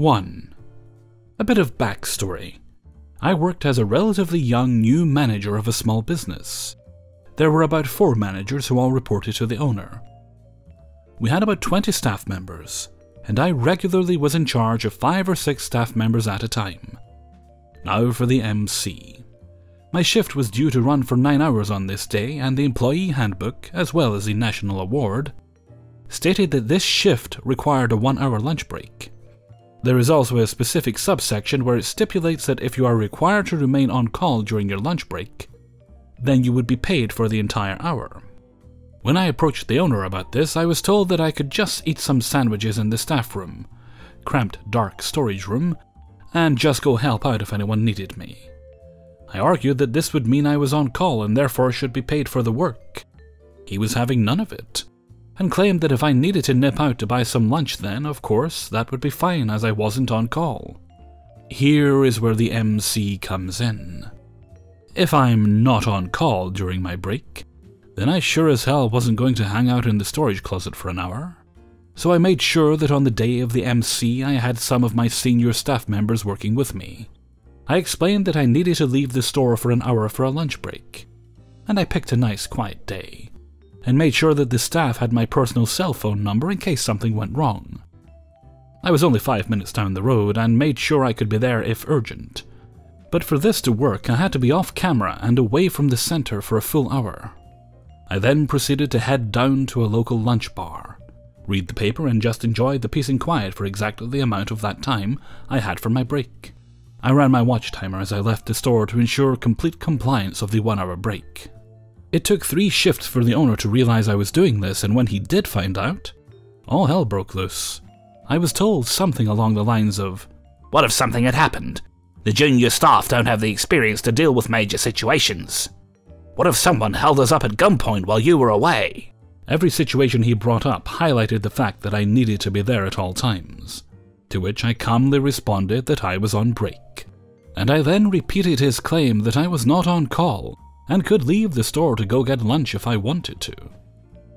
1. A bit of backstory. I worked as a relatively young new manager of a small business. There were about 4 managers who all reported to the owner. We had about 20 staff members, and I regularly was in charge of 5 or 6 staff members at a time. Now for the MC. My shift was due to run for 9 hours on this day, and the employee handbook, as well as the national award, stated that this shift required a 1-hour lunch break. There is also a specific subsection where it stipulates that if you are required to remain on call during your lunch break, then you would be paid for the entire hour. When I approached the owner about this, I was told that I could just eat some sandwiches in the staff room, cramped dark storage room, and just go help out if anyone needed me. I argued that this would mean I was on call and therefore should be paid for the work. He was having none of it, and claimed that if I needed to nip out to buy some lunch then, of course, that would be fine as I wasn't on call. Here is where the MC comes in. If I'm not on call during my break, then I sure as hell wasn't going to hang out in the storage closet for an hour. So I made sure that on the day of the MC I had some of my senior staff members working with me. I explained that I needed to leave the store for an hour for a lunch break, and I picked a nice quiet day, and made sure that the staff had my personal cell phone number in case something went wrong. I was only 5 minutes down the road and made sure I could be there if urgent. But for this to work, I had to be off camera and away from the center for a full hour. I then proceeded to head down to a local lunch bar, read the paper and just enjoy the peace and quiet for exactly the amount of that time I had for my break. I ran my watch timer as I left the store to ensure complete compliance of the 1-hour break. It took 3 shifts for the owner to realize I was doing this, and when he did find out, all hell broke loose. I was told something along the lines of, "What if something had happened? The junior staff don't have the experience to deal with major situations. What if someone held us up at gunpoint while you were away?" Every situation he brought up highlighted the fact that I needed to be there at all times, to which I calmly responded that I was on break. And I then repeated his claim that I was not on call and could leave the store to go get lunch if I wanted to.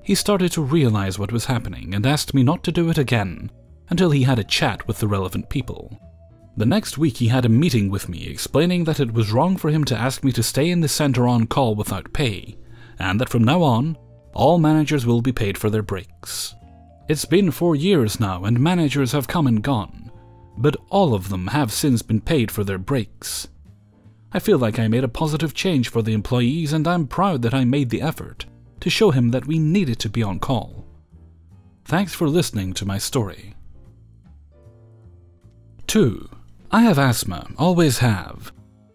He started to realize what was happening and asked me not to do it again until he had a chat with the relevant people. The next week he had a meeting with me explaining that it was wrong for him to ask me to stay in the center on call without pay, and that from now on, all managers will be paid for their breaks. It's been 4 years now and managers have come and gone, but all of them have since been paid for their breaks. I feel like I made a positive change for the employees, and I'm proud that I made the effort to show him that we needed to be on call. Thanks for listening to my story. 2. I have asthma, always have.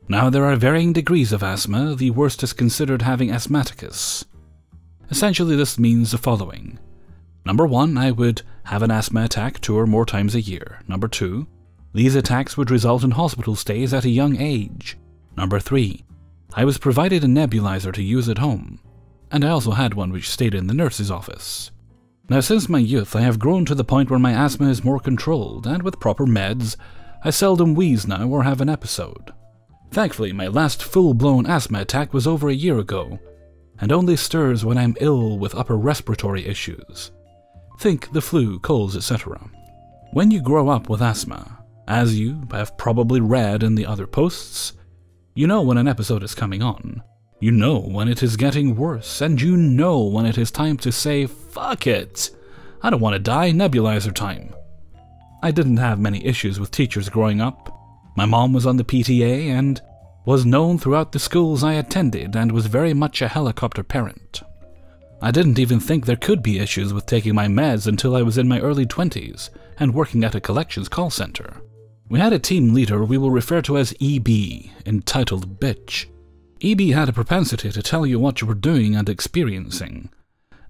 Now there are varying degrees of asthma, the worst is considered having asthmaticus. Essentially this means the following. Number 1, I would have an asthma attack 2 or more times a year. Number 2, these attacks would result in hospital stays at a young age. Number 3, I was provided a nebulizer to use at home, and I also had one which stayed in the nurse's office. Now since my youth I have grown to the point where my asthma is more controlled, and with proper meds, I seldom wheeze now or have an episode. Thankfully my last full-blown asthma attack was over a year ago, and only stirs when I'm ill with upper respiratory issues. Think the flu, colds, etc. When you grow up with asthma, as you have probably read in the other posts, you know when an episode is coming on. You know when it is getting worse, and you know when it is time to say, "Fuck it! I don't want to die, nebulizer time." I didn't have many issues with teachers growing up. My mom was on the PTA and was known throughout the schools I attended and was very much a helicopter parent. I didn't even think there could be issues with taking my meds until I was in my early 20s and working at a collections call center. We had a team leader we will refer to as EB, entitled Bitch. EB had a propensity to tell you what you were doing and experiencing,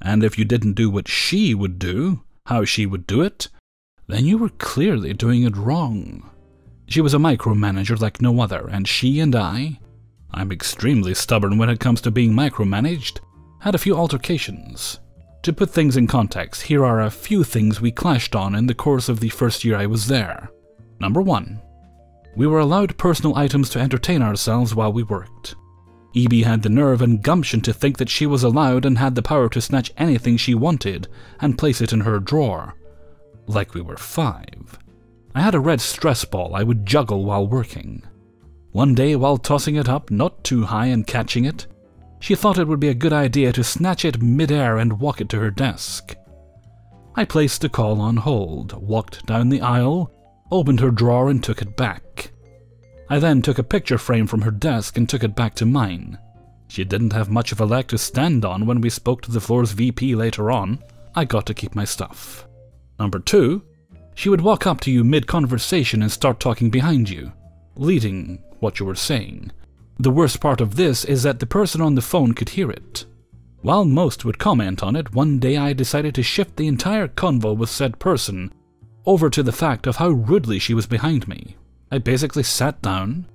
and if you didn't do what she would do, how she would do it, then you were clearly doing it wrong. She was a micromanager like no other, and she and I'm extremely stubborn when it comes to being micromanaged, had a few altercations. To put things in context, here are a few things we clashed on in the course of the first year I was there. Number 1. We were allowed personal items to entertain ourselves while we worked. EB had the nerve and gumption to think that she was allowed and had the power to snatch anything she wanted and place it in her drawer. Like we were 5. I had a red stress ball I would juggle while working. One day, while tossing it up not too high and catching it, she thought it would be a good idea to snatch it mid-air and walk it to her desk. I placed the call on hold, walked down the aisle, opened her drawer and took it back. I then took a picture frame from her desk and took it back to mine. She didn't have much of a leg to stand on when we spoke to the floor's VP later on. I got to keep my stuff. Number 2, she would walk up to you mid-conversation and start talking behind you, leading what you were saying. The worst part of this is that the person on the phone could hear it. While most would comment on it, one day I decided to shift the entire convo with said person over to the fact of how rudely she was behind me. I basically sat down,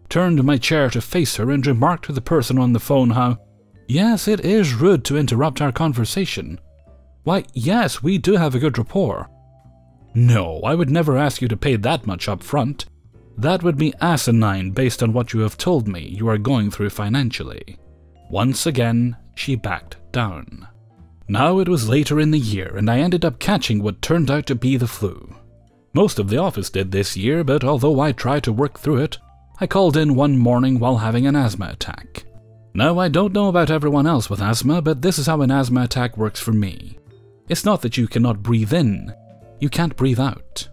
turned my chair to face her, and remarked to the person on the phone how, "Yes, it is rude to interrupt our conversation. Why, yes, we do have a good rapport. No, I would never ask you to pay that much up front. That would be asinine based on what you have told me you are going through financially." Once again, she backed down. Now it was later in the year, and I ended up catching what turned out to be the flu. Most of the office did this year, but although I tried to work through it, I called in one morning while having an asthma attack. Now, I don't know about everyone else with asthma, but this is how an asthma attack works for me. It's not that you cannot breathe in, you can't breathe out.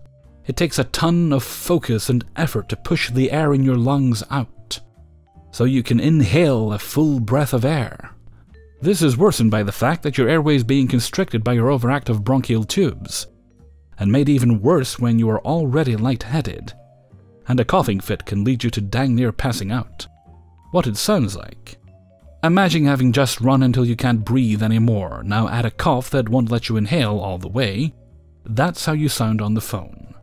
It takes a ton of focus and effort to push the air in your lungs out, so you can inhale a full breath of air. This is worsened by the fact that your airway is being constricted by your overactive bronchial tubes, and made even worse when you are already lightheaded, and a coughing fit can lead you to dang near passing out. What it sounds like. Imagine having just run until you can't breathe anymore, now add a cough that won't let you inhale all the way. That's how you sound on the phone.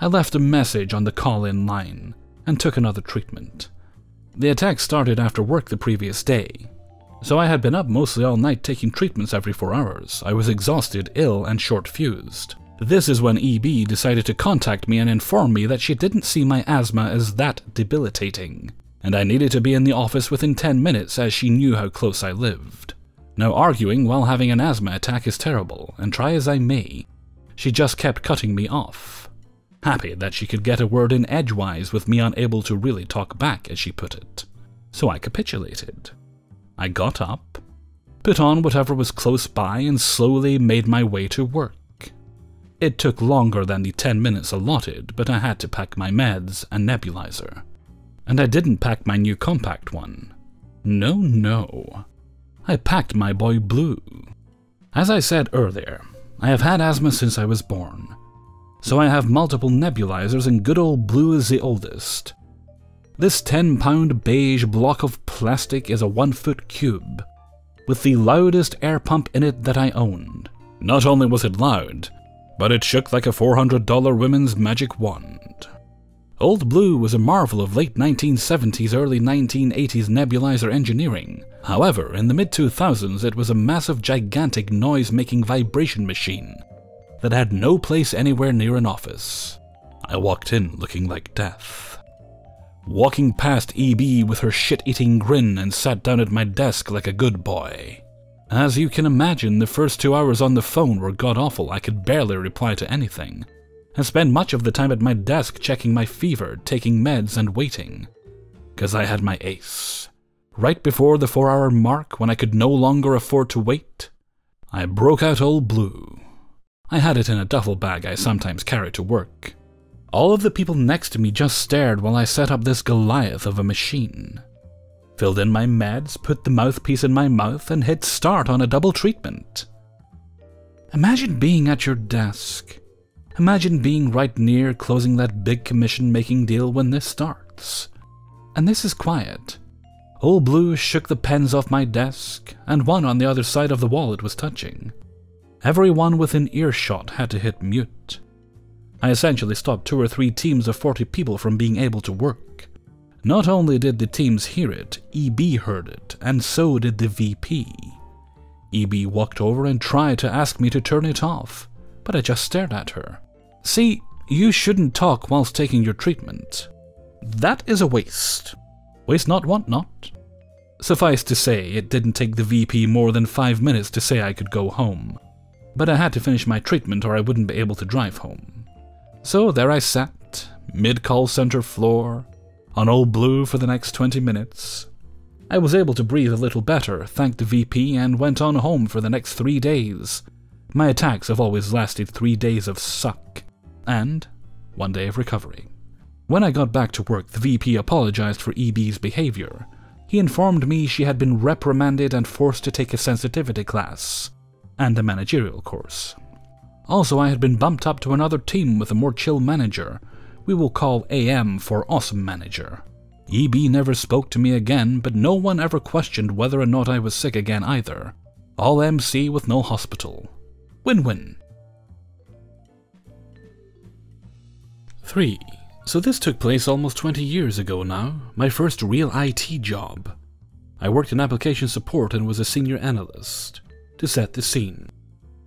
I left a message on the call-in line, and took another treatment. The attack started after work the previous day, so I had been up mostly all night taking treatments every 4 hours. I was exhausted, ill, and short-fused. This is when EB decided to contact me and inform me that she didn't see my asthma as that debilitating, and I needed to be in the office within 10 minutes as she knew how close I lived. Now, arguing while having an asthma attack is terrible, and try as I may, she just kept cutting me off. Happy that she could get a word in edgewise with me unable to really talk back, as she put it. So I capitulated. I got up, put on whatever was close by, and slowly made my way to work. It took longer than the 10 minutes allotted, but I had to pack my meds and nebulizer. And I didn't pack my new compact one. No. I packed my boy Blue. As I said earlier, I have had asthma since I was born, so I have multiple nebulizers and good old Blue is the oldest. This 10-pound beige block of plastic is a 1-foot cube, with the loudest air pump in it that I owned. Not only was it loud, but it shook like a $400 women's magic wand. Old Blue was a marvel of late 1970s, early 1980s nebulizer engineering. However, in the mid-2000s it was a massive, gigantic noise-making vibration machine that had no place anywhere near an office. I walked in looking like death. Walking past EB with her shit-eating grin, and sat down at my desk like a good boy. As you can imagine, the first 2 hours on the phone were god-awful. I could barely reply to anything, and spend much of the time at my desk checking my fever, taking meds, and waiting. 'Cause I had my ace. Right before the 4-hour mark, when I could no longer afford to wait, I broke out Old Blue. I had it in a duffel bag I sometimes carry to work. All of the people next to me just stared while I set up this Goliath of a machine. Filled in my meds, put the mouthpiece in my mouth, and hit start on a double treatment. Imagine being at your desk. Imagine being right near closing that big commission-making deal when this starts. And this is quiet. Old Blue shook the pens off my desk, and one on the other side of the wall it was touching. Everyone within earshot had to hit mute. I essentially stopped 2 or 3 teams of 40 people from being able to work. Not only did the teams hear it, EB heard it, and so did the VP. EB walked over and tried to ask me to turn it off, but I just stared at her. See, you shouldn't talk whilst taking your treatment. That is a waste. Waste not, want not. Suffice to say, it didn't take the VP more than 5 minutes to say I could go home. But I had to finish my treatment or I wouldn't be able to drive home. So there I sat, mid-call center floor, on Old Blue for the next 20 minutes. I was able to breathe a little better, thanked the VP, and went on home for the next 3 days. My attacks have always lasted 3 days of suck, and 1 day of recovery. When I got back to work, the VP apologized for EB's behavior. He informed me she had been reprimanded and forced to take a sensitivity class and a managerial course. Also, I had been bumped up to another team with a more chill manager. We will call AM for Awesome Manager. EB never spoke to me again, but no one ever questioned whether or not I was sick again either. All MC with no hospital. Win-win. 3. So this took place almost 20 years ago now, my first real IT job. I worked in application support and was a senior analyst. To set the scene,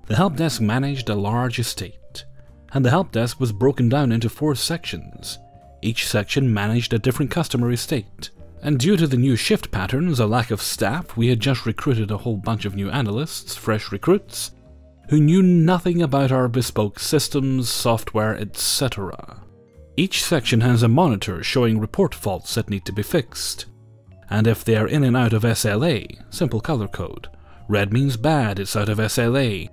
the help desk managed a large estate, and the help desk was broken down into 4 sections. Each section managed a different customer estate, and due to the new shift patterns, a lack of staff, we had just recruited a whole bunch of new analysts, fresh recruits, who knew nothing about our bespoke systems, software, etc. Each section has a monitor showing report faults that need to be fixed, and if they are in and out of SLA, simple color code. Red means bad, it's out of SLA.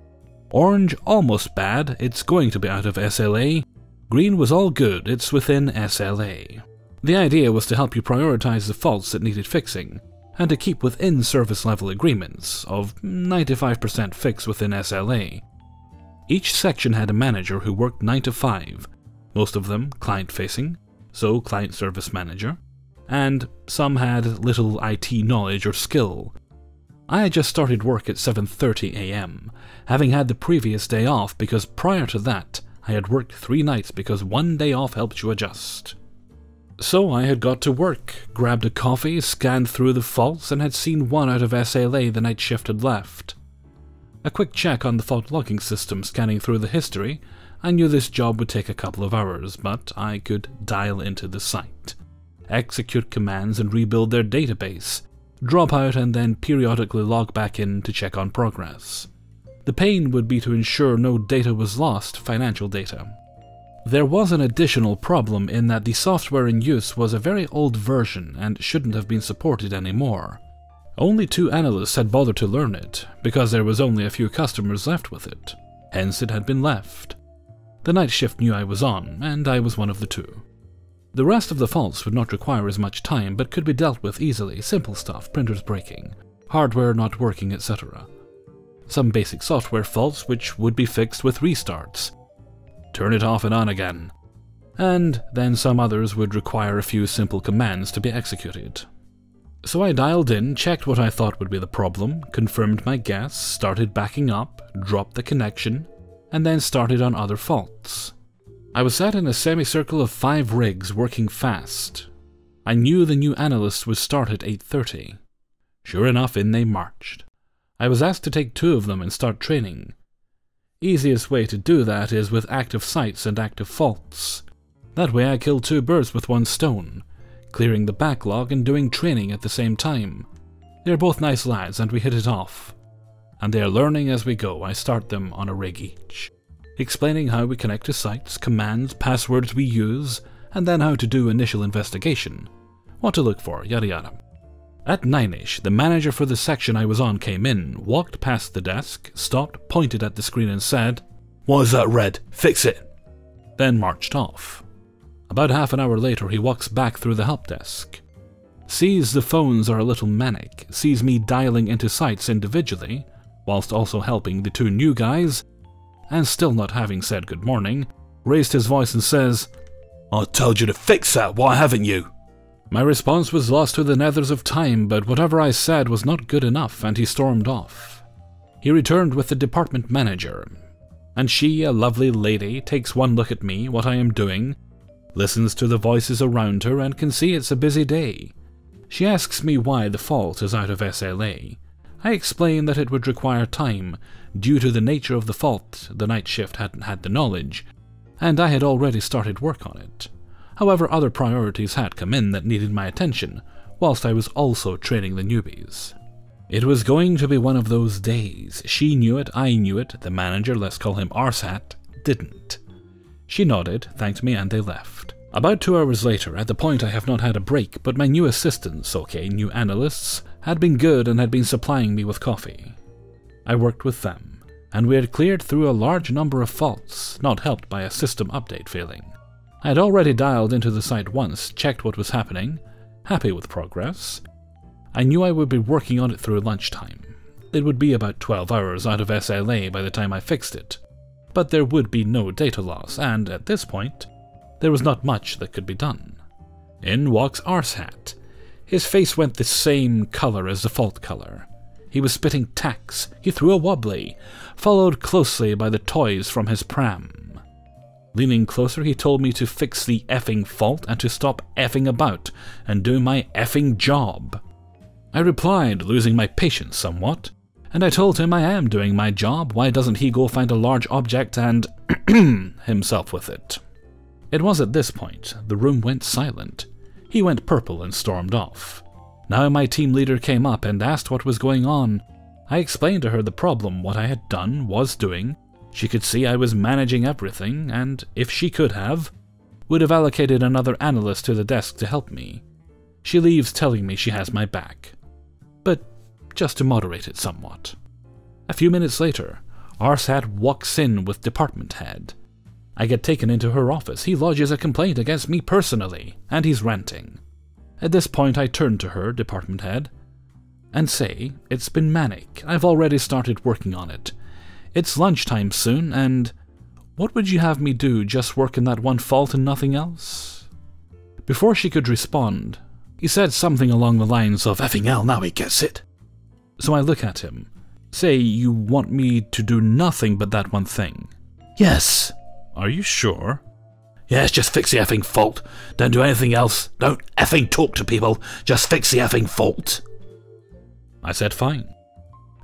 Orange, almost bad, it's going to be out of SLA. Green was all good, it's within SLA. The idea was to help you prioritize the faults that needed fixing, and to keep within service level agreements of 95% fix within SLA. Each section had a manager who worked 9 to 5, most of them client-facing, so client service manager, and some had little IT knowledge or skill. I had just started work at 7:30 AM, having had the previous day off because prior to that I had worked 3 nights because 1 day off helped you adjust. So I had got to work, grabbed a coffee, scanned through the faults, and had seen 1 out of SLA the night shift had left. A quick check on the fault logging system scanning through the history, I knew this job would take a couple of hours, but I could dial into the site, execute commands and rebuild their database, drop out and then periodically log back in to check on progress. The pain would be to ensure no data was lost, financial data. There was an additional problem in that the software in use was a very old version and shouldn't have been supported anymore. Only 2 analysts had bothered to learn it, because there was only a few customers left with it. Hence it had been left. The night shift knew I was on, and I was one of the 2. The rest of the faults would not require as much time, but could be dealt with easily, simple stuff, printers breaking, hardware not working, etc. Some basic software faults which would be fixed with restarts. Turn it off and on again. And then some others would require a few simple commands to be executed. So I dialed in, checked what I thought would be the problem, confirmed my guess, started backing up, dropped the connection, and then started on other faults. I was sat in a semicircle of 5 rigs working fast. I knew the new analysts would start at 8:30. Sure enough, in they marched. I was asked to take 2 of them and start training. Easiest way to do that is with active sites and active faults. That way I killed 2 birds with 1 stone, clearing the backlog and doing training at the same time. They're both nice lads and we hit it off. And they are learning as we go. I start them on a rig each, explaining how we connect to sites, commands, passwords we use, and then how to do initial investigation, what to look for, yada yada. At 9ish, the manager for the section I was on came in, walked past the desk, stopped, pointed at the screen and said, "What is that red? Fix it!" Then marched off. About half an hour later he walks back through the help desk, sees the phones are a little manic, sees me dialing into sites individually, whilst also helping the 2 new guys, and still not having said good morning, raised his voice and says, "I told you to fix that, why haven't you?" My response was lost to the nethers of time, but whatever I said was not good enough, and he stormed off. He returned with the department manager, and she, a lovely lady, takes 1 look at me, what I am doing, listens to the voices around her, and can see it's a busy day. She asks me why the fault is out of SLA. I explain that it would require time, due to the nature of the fault. The night shift hadn't had the knowledge, and I had already started work on it. However, other priorities had come in that needed my attention, whilst I was also training the newbies. It was going to be one of those days. She knew it, I knew it, the manager, let's call him Arshat, didn't. She nodded, thanked me, and they left. About 2 hours later, at the point I have not had a break, but my new assistants, new analysts, had been good and had been supplying me with coffee. I worked with them, and we had cleared through a large number of faults, not helped by a system update failing. I had already dialed into the site once, checked what was happening, happy with progress. I knew I would be working on it through lunchtime. It would be about 12 hours out of SLA by the time I fixed it, but there would be no data loss, and at this point, there was not much that could be done. In walks Arshat. His face went the same color as the fault color. He was spitting tacks, he threw a wobbly, followed closely by the toys from his pram. Leaning closer, he told me to fix the effing fault and to stop effing about and do my effing job. I replied, losing my patience somewhat, and I told him I am doing my job, why doesn't he go find a large object and himself with it? It was at this point the room went silent. He went purple and stormed off. Now my team leader came up and asked what was going on. I explained to her the problem, what I had done, was doing. She could see I was managing everything, and if she could have, would have allocated another analyst to the desk to help me. She leaves telling me she has my back. But just to moderate it somewhat. A few minutes later, Arshat walks in with department head. I get taken into her office. He lodges a complaint against me personally, and he's ranting. At this point I turn to her, department head, and say, it's been manic. I've already started working on it. It's lunchtime soon, and what would you have me do, just work in that one fault and nothing else? Before she could respond, he said something along the lines of, effing hell, now he gets it. So I look at him. Say, you want me to do nothing but that one thing? Yes. Are you sure? Yes, just fix the effing fault. Don't do anything else. Don't effing talk to people. Just fix the effing fault. I said fine,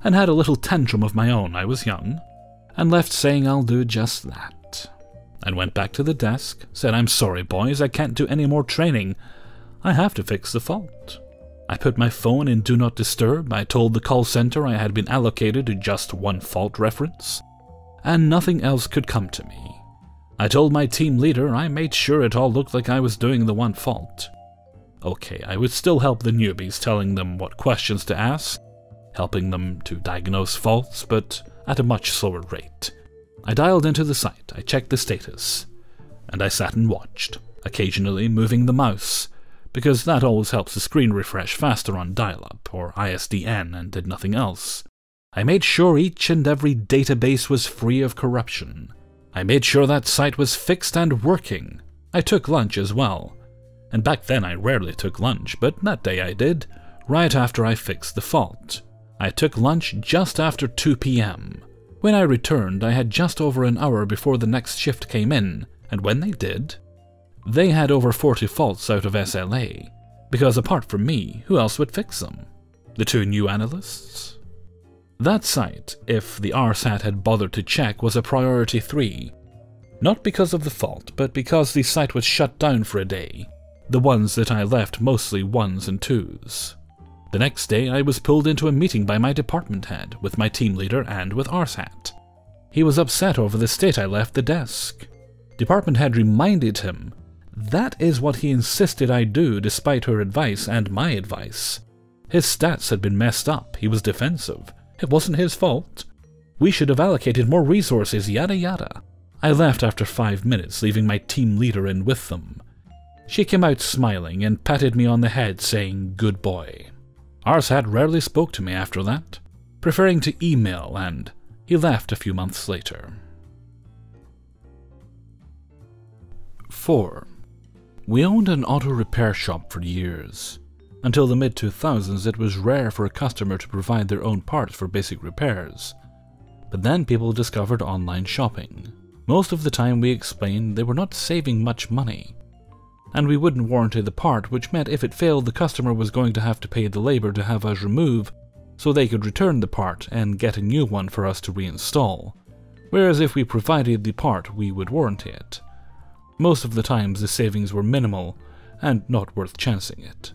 and had a little tantrum of my own. I was young, and left saying I'll do just that. And went back to the desk, said I'm sorry boys, I can't do any more training. I have to fix the fault. I put my phone in Do Not Disturb. I told the call center I had been allocated to just one fault reference, and nothing else could come to me. I told my team leader I made sure it all looked like I was doing the one fault. Okay, I would still help the newbies, telling them what questions to ask, helping them to diagnose faults, but at a much slower rate. I dialed into the site, I checked the status, and I sat and watched, occasionally moving the mouse, because that always helps the screen refresh faster on dial-up or ISDN, and did nothing else. I made sure each and every database was free of corruption. I made sure that site was fixed and working. I took lunch as well. And back then I rarely took lunch, but that day I did, right after I fixed the fault. I took lunch just after 2 p.m. When I returned, I had just over an hour before the next shift came in, and when they did, they had over 40 faults out of SLA, because apart from me, who else would fix them? The 2 new analysts? That site, if the RSAT had bothered to check, was a priority 3. Not because of the fault, but because the site was shut down for a day. The ones that I left mostly 1s and 2s. The next day I was pulled into a meeting by my department head, with my team leader and with RSAT. He was upset over the state I left the desk. Department head reminded him that is what he insisted I do despite her advice and my advice. His stats had been messed up, he was defensive. It wasn't his fault. We should have allocated more resources, yada yada. I left after 5 minutes, leaving my team leader in with them. She came out smiling and patted me on the head, saying, "Good boy." Arshat rarely spoke to me after that, preferring to email, and he left a few months later. 4. We owned an auto repair shop for years. Until the mid-2000s, it was rare for a customer to provide their own parts for basic repairs. But then people discovered online shopping. Most of the time we explained they were not saving much money, and we wouldn't warranty the part, which meant if it failed, the customer was going to have to pay the labor to have us remove so they could return the part and get a new one for us to reinstall, whereas if we provided the part, we would warranty it. Most of the times the savings were minimal and not worth chancing it.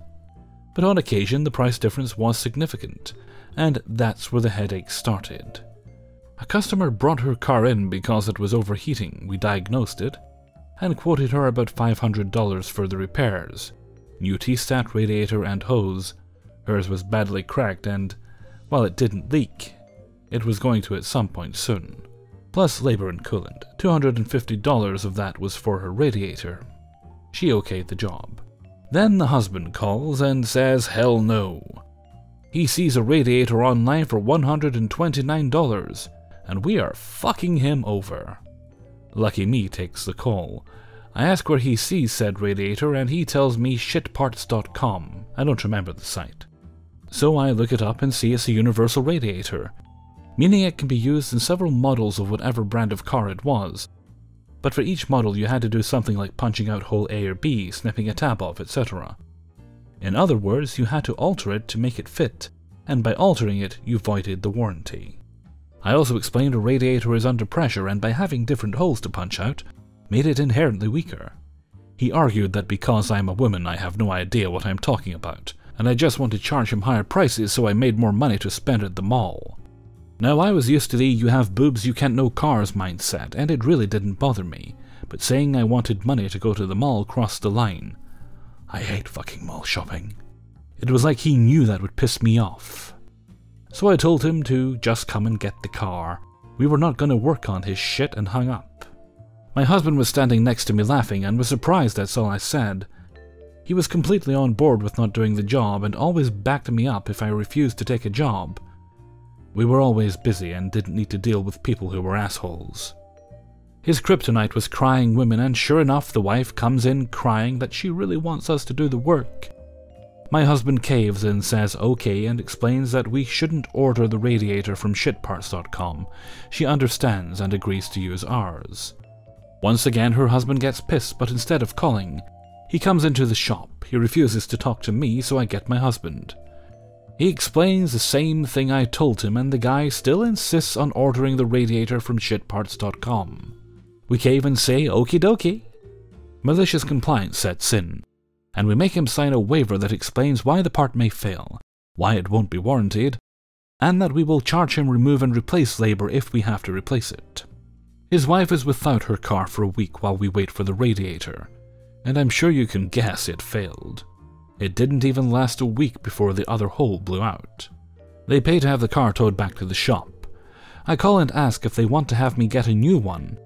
But on occasion the price difference was significant, and that's where the headache started. A customer brought her car in because it was overheating. We diagnosed it, and quoted her about $500 for the repairs. New T-stat, radiator and hose. Hers was badly cracked and, while it didn't leak, it was going to at some point soon. Plus labor and coolant. $250 of that was for her radiator. She okayed the job. Then the husband calls and says hell no. He sees a radiator online for $129, and we are fucking him over. Lucky Me takes the call. I ask where he sees said radiator and he tells me shitparts.com. I don't remember the site. So I look it up and see it's a universal radiator, meaning it can be used in several models of whatever brand of car it was. But for each model you had to do something like punching out hole A or B, snipping a tab off, etc. In other words, you had to alter it to make it fit, and by altering it, you voided the warranty. I also explained a radiator is under pressure and by having different holes to punch out, made it inherently weaker. He argued that because I'm a woman I have no idea what I'm talking about, and I just want to charge him higher prices so I made more money to spend at the mall. Now I was used to the you have boobs you can't know cars mindset, and it really didn't bother me, but saying I wanted money to go to the mall crossed the line. I hate fucking mall shopping. It was like he knew that would piss me off. So I told him to just come and get the car. We were not going to work on his shit and hung up. My husband was standing next to me laughing and was surprised that's all I said. He was completely on board with not doing the job and always backed me up if I refused to take a job. We were always busy and didn't need to deal with people who were assholes. His kryptonite was crying women, and sure enough the wife comes in crying that she really wants us to do the work. My husband caves and says okay and explains that we shouldn't order the radiator from shitparts.com. She understands and agrees to use ours. Once again her husband gets pissed, but instead of calling, he comes into the shop. He refuses to talk to me, so I get my husband. He explains the same thing I told him, and the guy still insists on ordering the radiator from shitparts.com. We cave and say okie dokie. Malicious compliance sets in, and we make him sign a waiver that explains why the part may fail, why it won't be warranted, and that we will charge him remove and replace labor if we have to replace it. His wife is without her car for a week while we wait for the radiator, and I'm sure you can guess it failed. It didn't even last a week before the other hole blew out. They pay to have the car towed back to the shop. I call and ask if they want to have me get a new one,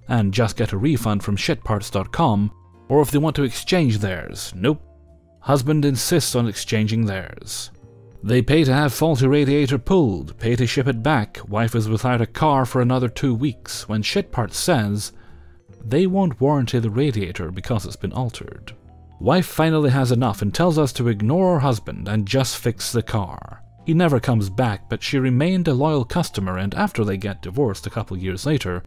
and just get a refund from shitparts.com, or if they want to exchange theirs. Nope. Husband insists on exchanging theirs. They pay to have faulty radiator pulled, pay to ship it back. Wife is without a car for another 2 weeks, when Shitparts says they won't warranty the radiator because it's been altered. Wife finally has enough and tells us to ignore her husband and just fix the car. He never comes back, but she remained a loyal customer, and after they get divorced a couple years later,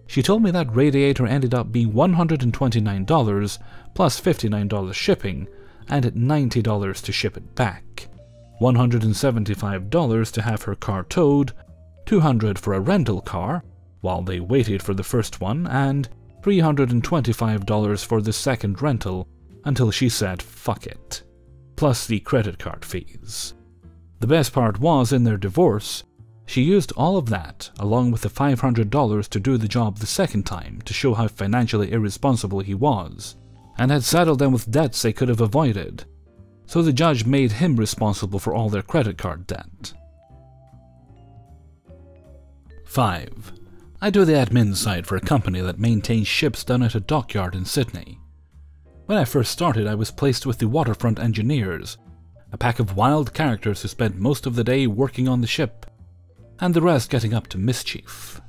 she told me that radiator ended up being $129 plus $59 shipping and $90 to ship it back, $175 to have her car towed, $200 for a rental car while they waited for the first one, and $325 for the second rental until she said fuck it, plus the credit card fees. The best part was, in their divorce, she used all of that, along with the $500 to do the job the second time to show how financially irresponsible he was, and had saddled them with debts they could have avoided, so the judge made him responsible for all their credit card debt. 5. I do the admin side for a company that maintains ships down at a dockyard in Sydney. When I first started, I was placed with the waterfront engineers, a pack of wild characters who spent most of the day working on the ship, and the rest getting up to mischief.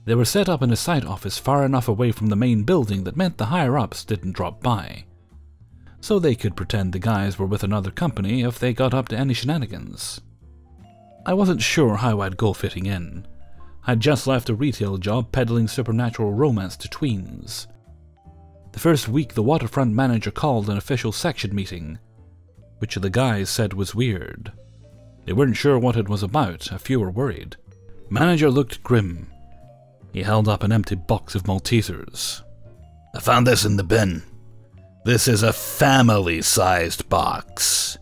They were set up in a side office far enough away from the main building that meant the higher-ups didn't drop by, so they could pretend the guys were with another company if they got up to any shenanigans. I wasn't sure how I'd go fitting in. I'd just left a retail job peddling supernatural romance to tweens. The first week, the waterfront manager called an official section meeting, which the guys said was weird. They weren't sure what it was about, a few were worried. Manager looked grim. He held up an empty box of Maltesers. "I found this in the bin. This is a family-sized box.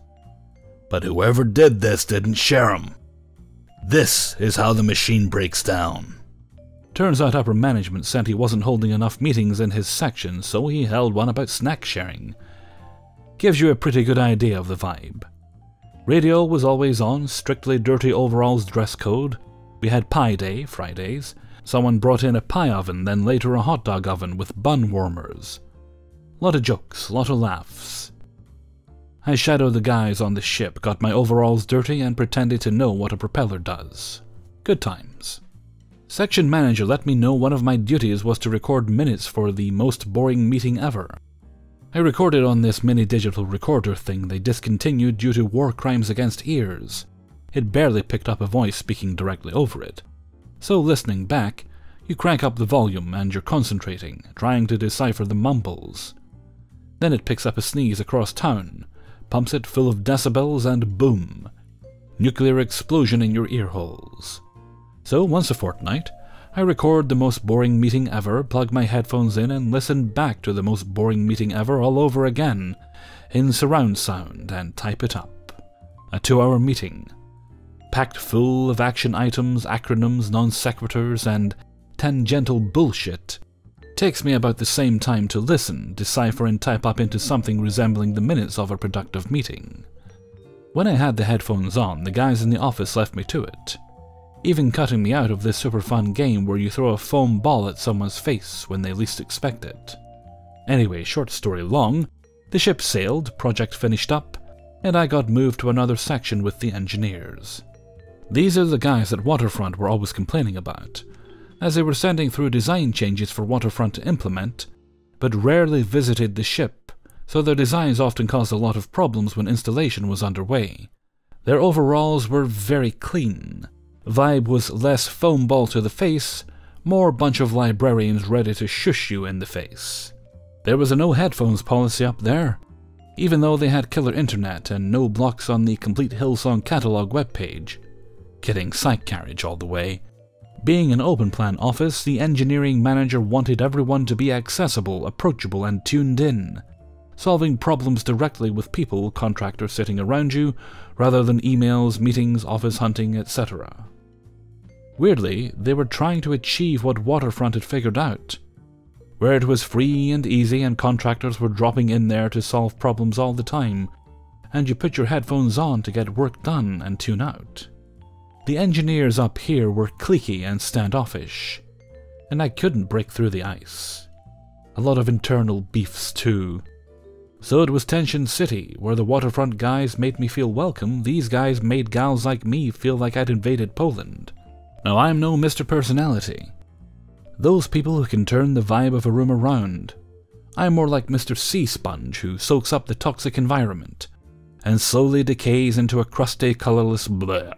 But whoever did this didn't share 'em. This is how the machine breaks down. Turns out upper management said he wasn't holding enough meetings in his section, so he held one about snack sharing. Gives you a pretty good idea of the vibe. Radio was always on, strictly dirty overalls dress code. We had pie day, Fridays. Someone brought in a pie oven, then later a hot dog oven with bun warmers. Lot of jokes, lot of laughs. I shadowed the guys on the ship, got my overalls dirty, and pretended to know what a propeller does. Good times. Section manager let me know one of my duties was to record minutes for the most boring meeting ever. I recorded on this mini digital recorder thing they discontinued due to war crimes against ears. It barely picked up a voice speaking directly over it. So listening back, you crank up the volume and you're concentrating, trying to decipher the mumbles. Then it picks up a sneeze across town, pumps it full of decibels, and boom! Nuclear explosion in your ear holes. So once a fortnight, I record the most boring meeting ever, plug my headphones in, and listen back to the most boring meeting ever all over again, in surround sound, and type it up. A 2-hour meeting, packed full of action items, acronyms, non sequiturs, and tangential bullshit. Takes me about the same time to listen, decipher, and type up into something resembling the minutes of a productive meeting. When I had the headphones on, the guys in the office left me to it, even cutting me out of this super fun game where you throw a foam ball at someone's face when they least expect it. Anyway, short story long, the ship sailed, project finished up, and I got moved to another section with the engineers. These are the guys that Waterfront were always complaining about, as they were sending through design changes for Waterfront to implement, but rarely visited the ship, so their designs often caused a lot of problems when installation was underway. Their overalls were very clean. Vibe was less foam ball to the face, more bunch of librarians ready to shush you in the face. There was a no headphones policy up there, even though they had killer internet and no blocks on the complete Hillsong catalog webpage. Kidding, psych carriage all the way. Being an open plan office, the engineering manager wanted everyone to be accessible, approachable, and tuned in, solving problems directly with people, contractors sitting around you, rather than emails, meetings, office hunting, etc. Weirdly, they were trying to achieve what Waterfront had figured out, where it was free and easy and contractors were dropping in there to solve problems all the time, and you put your headphones on to get work done and tune out. The engineers up here were cliquey and standoffish, and I couldn't break through the ice. A lot of internal beefs too. So it was Tension City, where the Waterfront guys made me feel welcome. These guys made gals like me feel like I'd invaded Poland. Now I'm no Mr. Personality. Those people who can turn the vibe of a room around. I'm more like Mr. Sea Sponge, who soaks up the toxic environment and slowly decays into a crusty, colorless blur.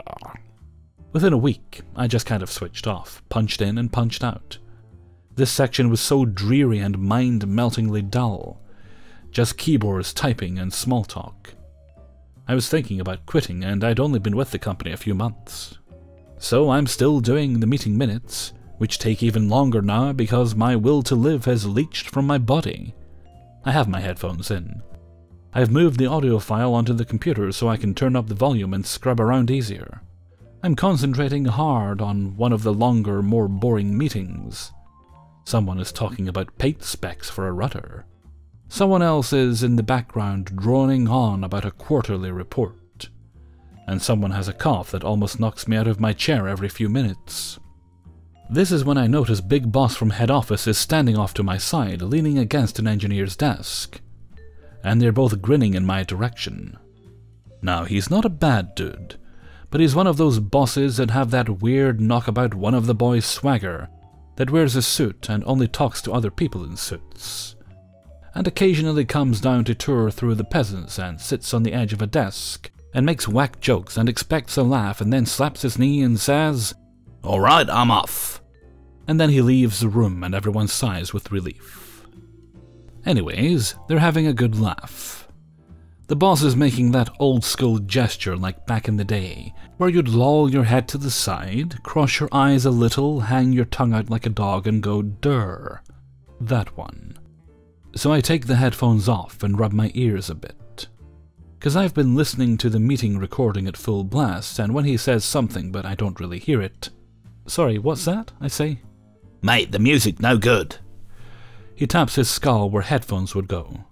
Within a week, I just kind of switched off, punched in and punched out. This section was so dreary and mind-meltingly dull. Just keyboards, typing, and small talk. I was thinking about quitting, and I'd only been with the company a few months. So I'm still doing the meeting minutes, which take even longer now because my will to live has leached from my body. I have my headphones in. I've moved the audio file onto the computer so I can turn up the volume and scrub around easier. I'm concentrating hard on one of the longer, more boring meetings. Someone is talking about paint specs for a rudder. Someone else is in the background droning on about a quarterly report. And someone has a cough that almost knocks me out of my chair every few minutes. This is when I notice Big Boss from head office is standing off to my side, leaning against an engineer's desk. And they're both grinning in my direction. Now, he's not a bad dude, but he's one of those bosses that have that weird knockabout one of the boys swagger, that wears a suit and only talks to other people in suits, and occasionally comes down to tour through the peasants and sits on the edge of a desk and makes whack jokes and expects a laugh and then slaps his knee and says, "Alright, I'm off." And then he leaves the room and everyone sighs with relief. Anyways, they're having a good laugh. The boss is making that old-school gesture like back in the day, where you'd loll your head to the side, cross your eyes a little, hang your tongue out like a dog and go "durr." That one. So I take the headphones off and rub my ears a bit. 'Cause I've been listening to the meeting recording at full blast, and when he says something but I don't really hear it. "Sorry, what's that?" I say. Mate, the music no good. He taps his skull where headphones would go.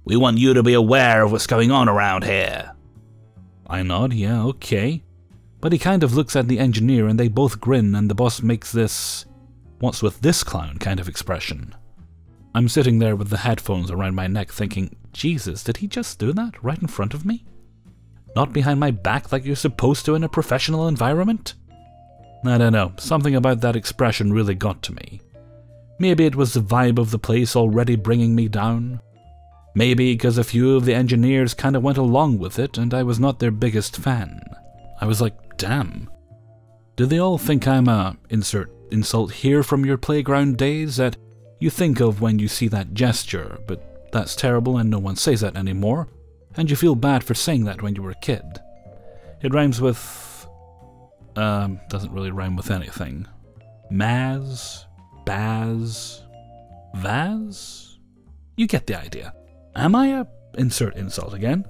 We want you to be aware of what's going on around here. I nod, yeah, okay. But he kind of looks at the engineer and they both grin and the boss makes this "what's with this clown" kind of expression. I'm sitting there with the headphones around my neck thinking, Jesus, did he just do that right in front of me? Not behind my back like you're supposed to in a professional environment? I don't know, something about that expression really got to me. Maybe it was the vibe of the place already bringing me down. Maybe because a few of the engineers kind of went along with it and I was not their biggest fan. I was like, damn. Do they all think I'm a, insert insult here from your playground days that you think of when you see that gesture, but that's terrible and no one says that anymore, and you feel bad for saying that when you were a kid? It rhymes with... doesn't really rhyme with anything. Maz? Baz? Vaz? You get the idea. Am I a... insert insult again?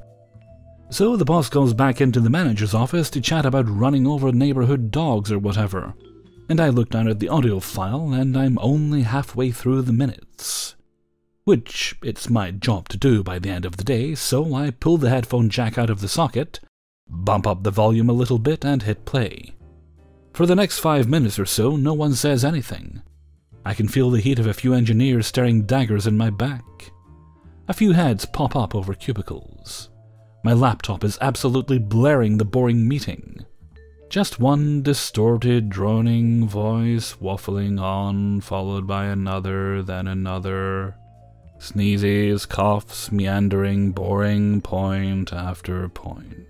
So the boss goes back into the manager's office to chat about running over neighborhood dogs or whatever, and I look down at the audio file and I'm only halfway through the minutes. Which it's my job to do by the end of the day, so I pull the headphone jack out of the socket, bump up the volume a little bit and hit play. For the next 5 minutes or so, no one says anything. I can feel the heat of a few engineers staring daggers in my back. A few heads pop up over cubicles. My laptop is absolutely blaring the boring meeting. Just one distorted, droning voice waffling on, followed by another, then another. Sneezes, coughs, meandering, boring point after point.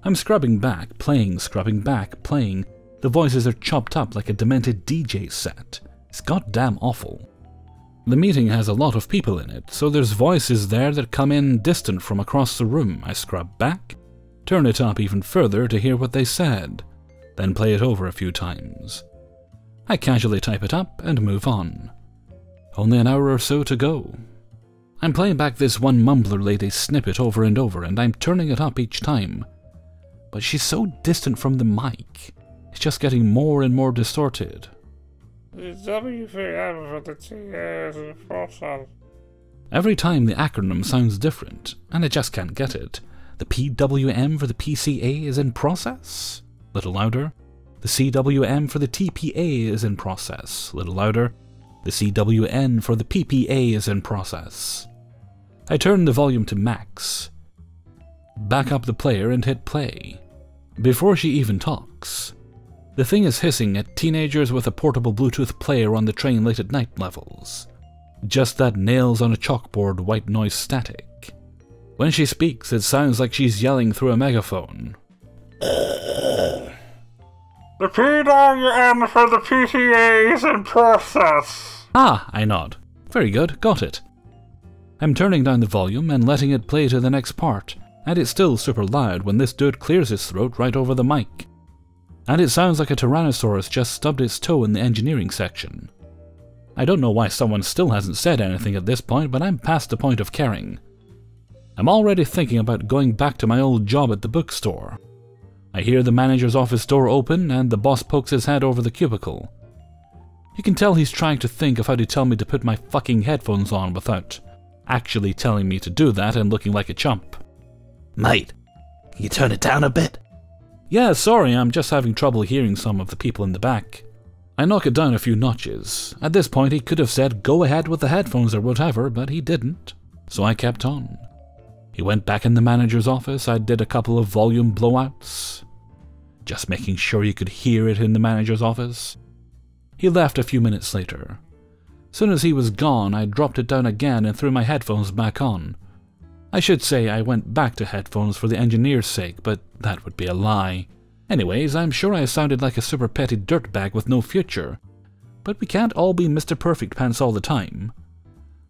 I'm scrubbing back, playing, scrubbing back, playing. The voices are chopped up like a demented DJ set. It's goddamn awful. The meeting has a lot of people in it, so there's voices there that come in distant from across the room. I scrub back, turn it up even further to hear what they said, then play it over a few times. I casually type it up and move on. Only an hour or so to go. I'm playing back this one mumbler lady's snippet over and over, and I'm turning it up each time. But she's so distant from the mic, it's just getting more and more distorted. WVM for the TA is in process. Every time the acronym sounds different, and I just can't get it. The PWM for the PCA is in process? Little louder. The CWM for the TPA is in process. Little louder. The CWN for the PPA is in process. I turn the volume to max, back up the player and hit play. Before she even talks, the thing is hissing at teenagers with a portable Bluetooth player on the train late at night levels. Just that nails on a chalkboard white noise static. When she speaks, it sounds like she's yelling through a megaphone. The PWM for the PTA is in process. Ah, I nod. Very good, got it. I'm turning down the volume and letting it play to the next part, and it's still super loud when this dude clears his throat right over the mic. And it sounds like a Tyrannosaurus just stubbed its toe in the engineering section. I don't know why someone still hasn't said anything at this point, but I'm past the point of caring. I'm already thinking about going back to my old job at the bookstore. I hear the manager's office door open and the boss pokes his head over the cubicle. You can tell he's trying to think of how to tell me to put my fucking headphones on without actually telling me to do that and looking like a chump. Mate, can you turn it down a bit? Yeah, sorry, I'm just having trouble hearing some of the people in the back. I knock it down a few notches. At this point he could have said go ahead with the headphones or whatever, but he didn't, so I kept on. He went back in the manager's office. I did a couple of volume blowouts, just making sure you could hear it in the manager's office. He left a few minutes later. Soon as he was gone, I dropped it down again and threw my headphones back on. I should say I went back to headphones for the engineer's sake, but that would be a lie. Anyways, I'm sure I sounded like a super petty dirtbag with no future. But we can't all be Mr. Perfect Pants all the time.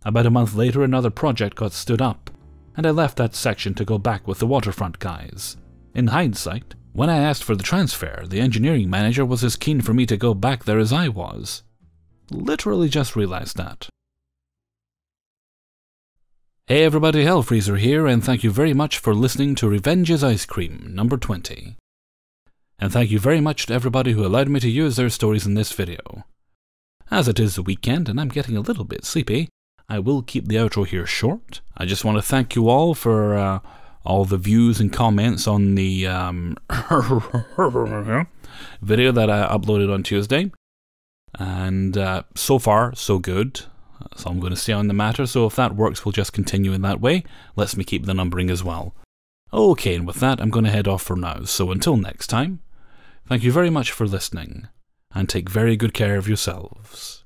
About a month later, another project got stood up, and I left that section to go back with the waterfront guys. In hindsight, when I asked for the transfer, the engineering manager was as keen for me to go back there as I was. Literally just realized that. Hey everybody, Hellfreezer here, and thank you very much for listening to Revenge is Ice Cream, number 20. And thank you very much to everybody who allowed me to use their stories in this video. As it is the weekend and I'm getting a little bit sleepy, I will keep the outro here short. I just want to thank you all for all the views and comments on the video that I uploaded on Tuesday. And so far, so good. That's all I'm going to say on the matter. So if that works, we'll just continue in that way. Lets me keep the numbering as well. Okay, and with that, I'm going to head off for now. So until next time, thank you very much for listening, and take very good care of yourselves.